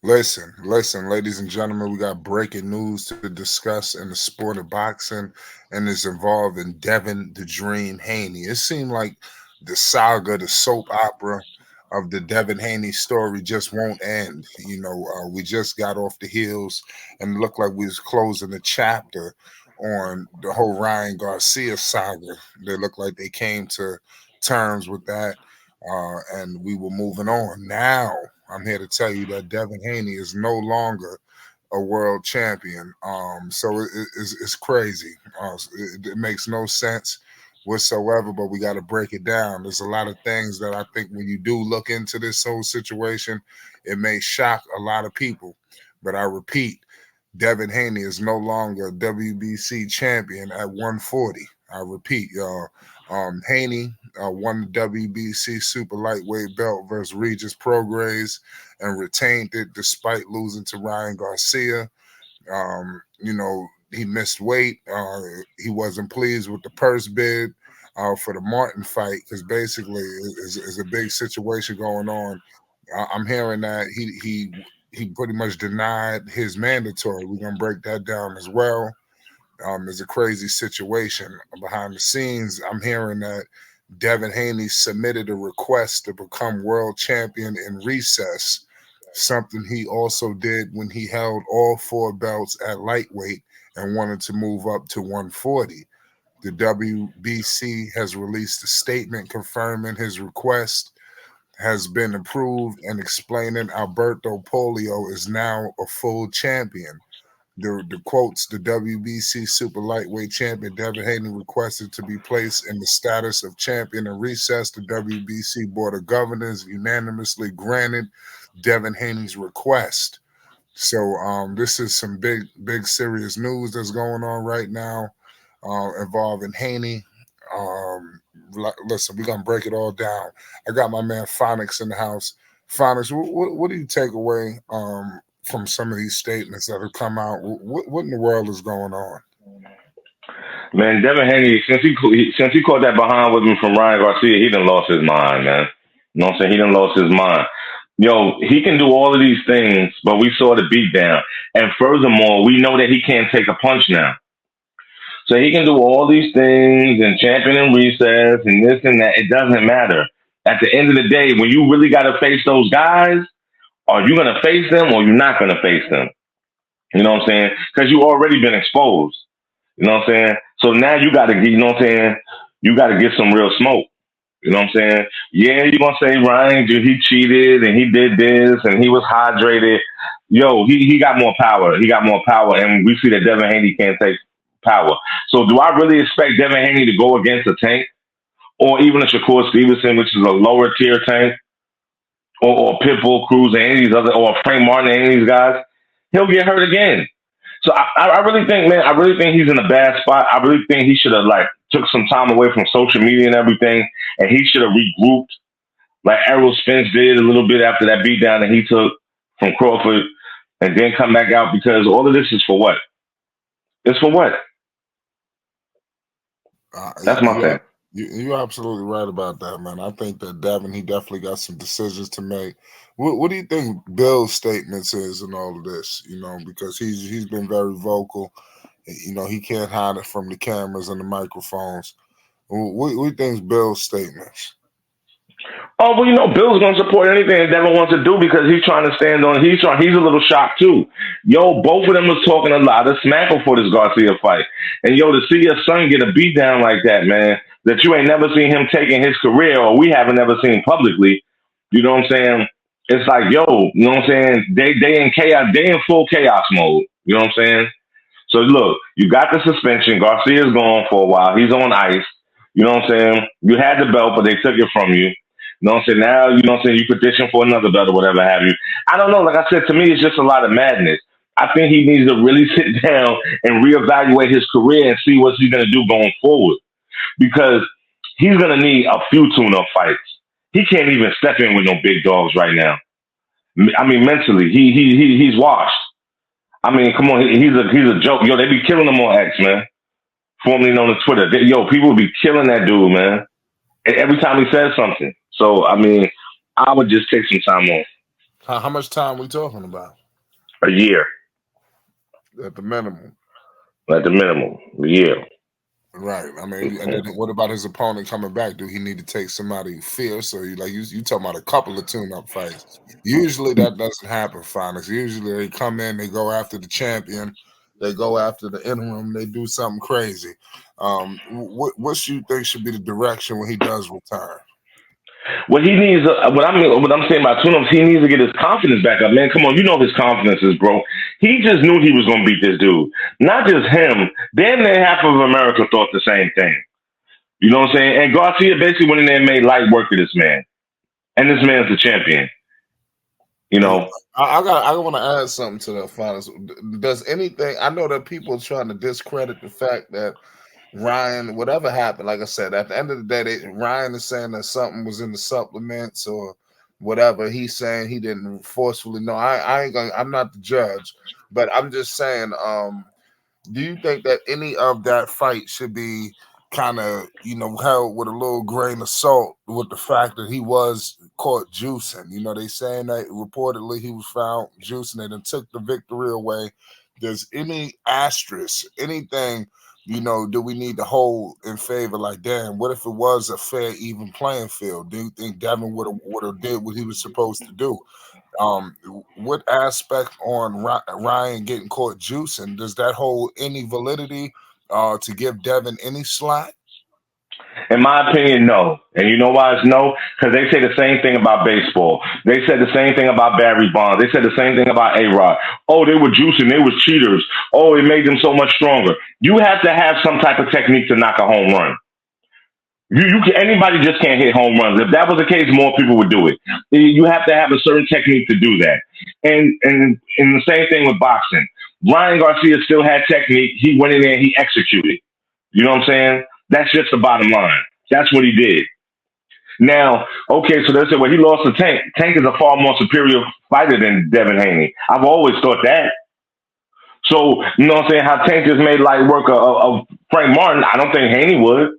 Listen, ladies and gentlemen, we got breaking news to discuss in the sport of boxing, and it's involving Devin the Dream Haney. It seemed like the saga, the soap opera of the Devin Haney story just won't end. We just got off the heels and it looked like we was closing the chapter on the whole Ryan Garcia saga. They looked like they came to terms with that, and we were moving on. Now, I'm here to tell you that Devin Haney is no longer a world champion. So it's crazy. It makes no sense whatsoever, but we got to break it down. There's a lot of things that I think when you do look into this whole situation, it may shock a lot of people. But I repeat, Devin Haney is no longer WBC champion at 140. I repeat, y'all. Haney won the WBC super lightweight belt versus Regis Prograis and retained it despite losing to Ryan Garcia. He missed weight. He wasn't pleased with the purse bid for the Martin fight because basically is a big situation going on. I'm hearing that he pretty much denied his mandatory. We're gonna break that down as well. It's a crazy situation behind the scenes. I'm hearing that Devin Haney submitted a request to become world champion in recess, something he also did when he held all four belts at lightweight and wanted to move up to 140. The WBC has released a statement confirming his request has been approved and explaining Alberto Polio is now a full champion. The quotes, the WBC super lightweight champion Devin Haney requested to be placed in the status of champion in recess. The WBC Board of Governors unanimously granted Devin Haney's request. So this is some big serious news that's going on right now involving Haney. Listen, we're gonna break it all down. I got my man Phonics in the house. Phonics, what do you take away from some of these statements that have come out? What in the world is going on? Man, Devin Haney, since he caught that behind with me from Ryan Garcia, he done lost his mind, man. You know what I'm saying? He done lost his mind. Yo, he can do all of these things, but we saw the beatdown. And furthermore, we know that he can't take a punch now. So he can do all these things and champion in recess and this and that. It doesn't matter. At the end of the day, when you really got to face those guys, are you going to face them or you're not going to face them? You know what I'm saying? Because you already been exposed. You know what I'm saying? So now you got to get, you know what I'm saying? You got to get some real smoke. You know what I'm saying? Yeah, you're going to say, Ryan, dude, he cheated and he did this and he was hydrated. Yo, he got more power. He got more power. And we see that Devin Haney can't take power. So do I really expect Devin Haney to go against a Tank or even a Shakur Stevenson, which is a lower tier Tank, or Pitbull Cruz and any of these other, or Frank Martin and any of these guys? He'll get hurt again. So I really think, man, I really think he's in a bad spot. I really think he should have took some time away from social media and everything, and he should have regrouped like Errol Spence did a little bit after that beatdown that he took from Crawford, and then come back out, because all of this is for what? It's for what? That's my thing. You're absolutely right about that, man. I think that Devin, he definitely got some decisions to make. What do you think Bill's statements is in all of this? Because he's been very vocal. He can't hide it from the cameras and the microphones. What do you think is Bill's statements? Oh, well, Bill's going to support anything that Devin wants to do because he's trying to stand on. He's a little shocked too. Yo, both of them was talking a lot of smack before this Garcia fight, and to see your son get a beat down like that, man, that you ain't never seen him take in his career, or we haven't ever seen publicly. You know what I'm saying? It's like, yo, you know what I'm saying? They in chaos. They in full chaos mode. You know what I'm saying? So look, you got the suspension. Garcia's gone for a while. He's on ice. You know what I'm saying? You had the belt, but they took it from you. You know what I'm saying? Now, you know what I'm saying, you petition for another belt or whatever have you. I don't know. Like I said, to me, it's just a lot of madness. I think he needs to really sit down and reevaluate his career and see what he's going to do going forward. Because he's going to need a few tune-up fights. He can't even step in with no big dogs right now. I mean, mentally, he's washed. I mean, come on, he's a joke. Yo, they be killing him on X, man. Formerly known as Twitter. People be killing that dude, man. Every time he says something. So, I mean, I would just take some time off. How much time we talking about A year at the minimum? at the minimum. A year. Right. I mean, and then what about his opponent coming back? Do he need to take somebody fierce, or you talking about a couple of tune-up fights? Usually that doesn't happen, finals. Usually they come in, they go after the champion, they go after the interim, they do something crazy. What you think should be the direction when he does return? What he needs, what I'm saying about tune-ups, he needs to get his confidence back up, man. Come on, you know his confidence is broke. He just knew he was going to beat this dude. Not just him. Damn near half of America thought the same thing. You know what I'm saying? And Garcia basically went in there and made light work of this man. And this man's the champion. You Yeah, know? I want to add something to the finals. Does anything? I know that people are trying to discredit the fact that Ryan, whatever happened, like I said, at the end of the day, Ryan is saying that something was in the supplements or whatever. He's saying he didn't forcefully. No, I ain't gonna. I'm not the judge, but I'm just saying. Do you think that any of that fight should be kind of, held with a little grain of salt with the fact that he was caught juicing? They saying that reportedly he was found juicing it and took the victory away. Does any asterisk, anything, do we need to hold in favor? Like, damn, what if it was a fair, even playing field? Do you think Devin would have did what he was supposed to do? Um, what aspect on Ryan getting caught juicing, does that hold any validity to give Devin any slack? In my opinion, no. And you know why it's no? Because they say the same thing about baseball. They said the same thing about Barry Bonds. They said the same thing about A-Rod. Oh, they were juicing. They were cheaters. Oh, it made them so much stronger. You have to have some type of technique to knock a home run. Anybody just can't hit home runs. If that was the case, more people would do it. You have to have a certain technique to do that. And the same thing with boxing. Ryan Garcia still had technique. He went in there and he executed. You know what I'm saying? That's just the bottom line. That's what he did. Now, okay, so they said, well, he lost to Tank. Tank is a far more superior fighter than Devin Haney. I've always thought that. So, you know what I'm saying? How Tank just made light work of Frank Martin, I don't think Haney would.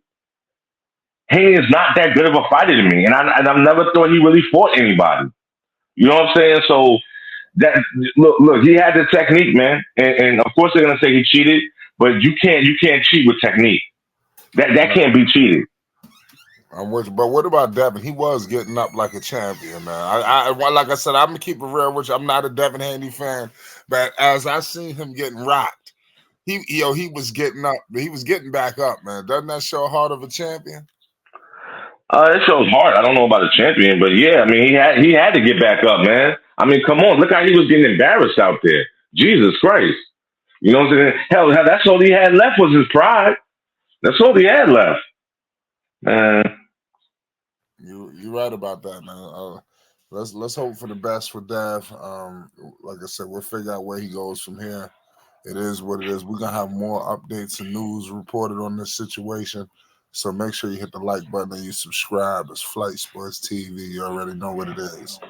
Haney is not that good of a fighter to me, and I've never thought he really fought anybody. You know what I'm saying? So that look, he had the technique, man, and of course they're gonna say he cheated, but you can't cheat with technique. That can't be cheated. I'm with you, but what about Devin? He was getting up like a champion, man. Like I said, I'm gonna keep it real with you. I'm not a Devin Haney fan, but as I seen him getting rocked, he was getting up, he was getting back up, man. Doesn't that show heart of a champion? It shows hard. I don't know about a champion, but yeah, I mean he had to get back up, man. I mean, come on, look how he was getting embarrassed out there. Jesus Christ. You know what I'm saying? Hell, that's all he had left was his pride. That's all he had left. Man. You're right about that, man. Let's hope for the best for Dev. Like I said, we'll figure out where he goes from here. It is what it is. We're gonna have more updates and news reported on this situation. So make sure you hit the like button and you subscribe. It's Flight Sports TV. You already know what it is.